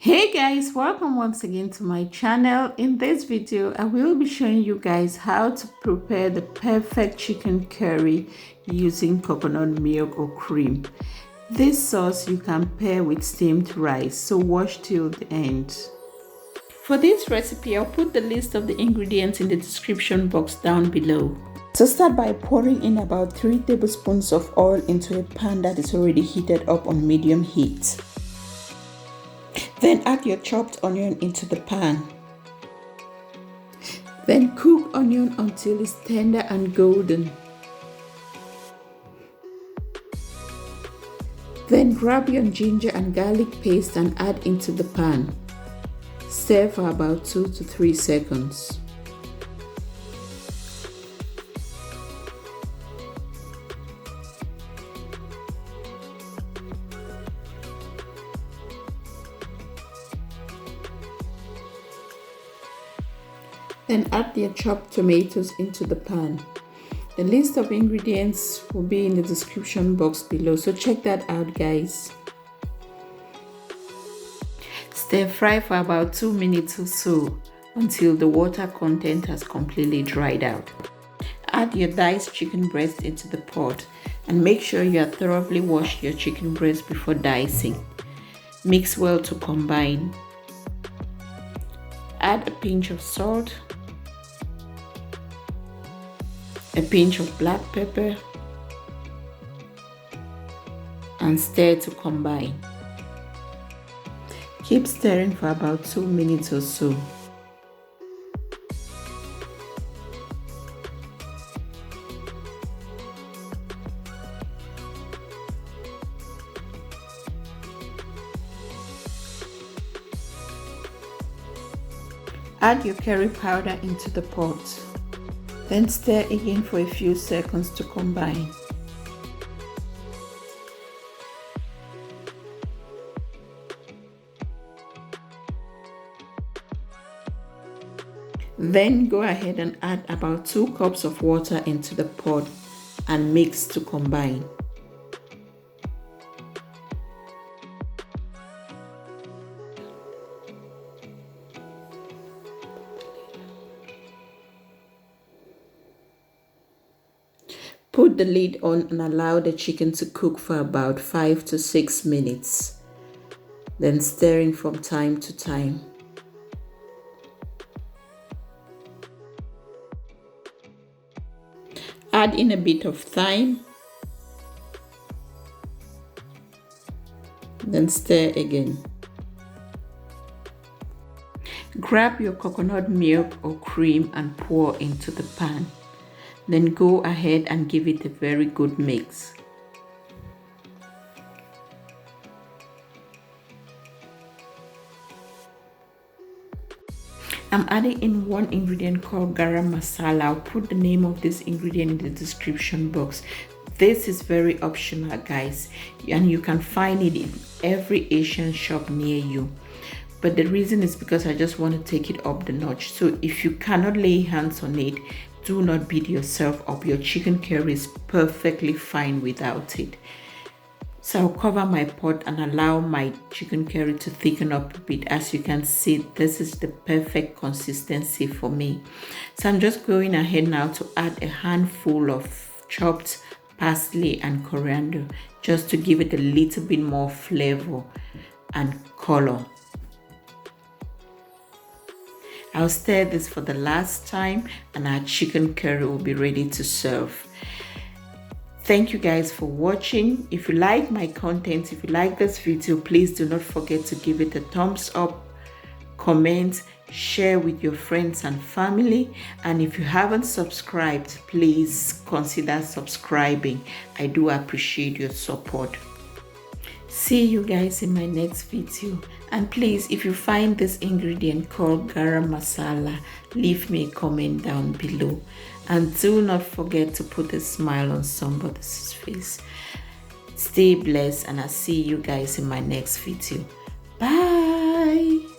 Hey guys, welcome once again to my channel. In this video I will be showing you guys how to prepare the perfect chicken curry using coconut milk or cream. This sauce you can pair with steamed rice, so watch till the end. For this recipe I'll put the list of the ingredients in the description box down below. So start by pouring in about 3 tablespoons of oil into a pan that is already heated up on medium heat. Then add your chopped onion into the pan. Then cook onion until it's tender and golden. Then grab your ginger and garlic paste and add into the pan. Stir for about 2 to 3 seconds. Then add your chopped tomatoes into the pan. The list of ingredients will be in the description box below, so check that out guys. Stir fry for about 2 minutes or so until the water content has completely dried out. Add your diced chicken breast into the pot and make sure you have thoroughly washed your chicken breast before dicing. Mix well to combine. Add a pinch of salt, a pinch of black pepper, and stir to combine. Keep stirring for about 2 minutes or so. Add your curry powder into the pot. Then stir again for a few seconds to combine. Then go ahead and add about 2 cups of water into the pot and mix to combine. Put the lid on and allow the chicken to cook for about 5 to 6 minutes, then stirring from time to time. Add in a bit of thyme, then stir again. Grab your coconut milk or cream and pour into the pan. Then go ahead and give it a very good mix. I'm adding in one ingredient called Garam masala. I'll put the name of this ingredient in the description box. This is very optional guys, and you can find it in every Asian shop near you. But the reason is because I just want to take it up the notch. So if you cannot lay hands on it, do not beat yourself up. Your chicken curry is perfectly fine without it. So I'll cover my pot and allow my chicken curry to thicken up a bit. As you can see, this is the perfect consistency for me. So I'm just going ahead now to add a handful of chopped parsley and coriander just to give it a little bit more flavor and color. I'll stir this for the last time and our chicken curry will be ready to serve. Thank you guys for watching. If you like my content, if you like this video, please do not forget to give it a thumbs up, comment, share with your friends and family. And if you haven't subscribed, please consider subscribing. I do appreciate your support. See you guys in my next video. And please, if you find this ingredient called Garam masala, leave me a comment down below. And do not forget to put a smile on somebody's face. Stay blessed and I'll see you guys in my next video. Bye.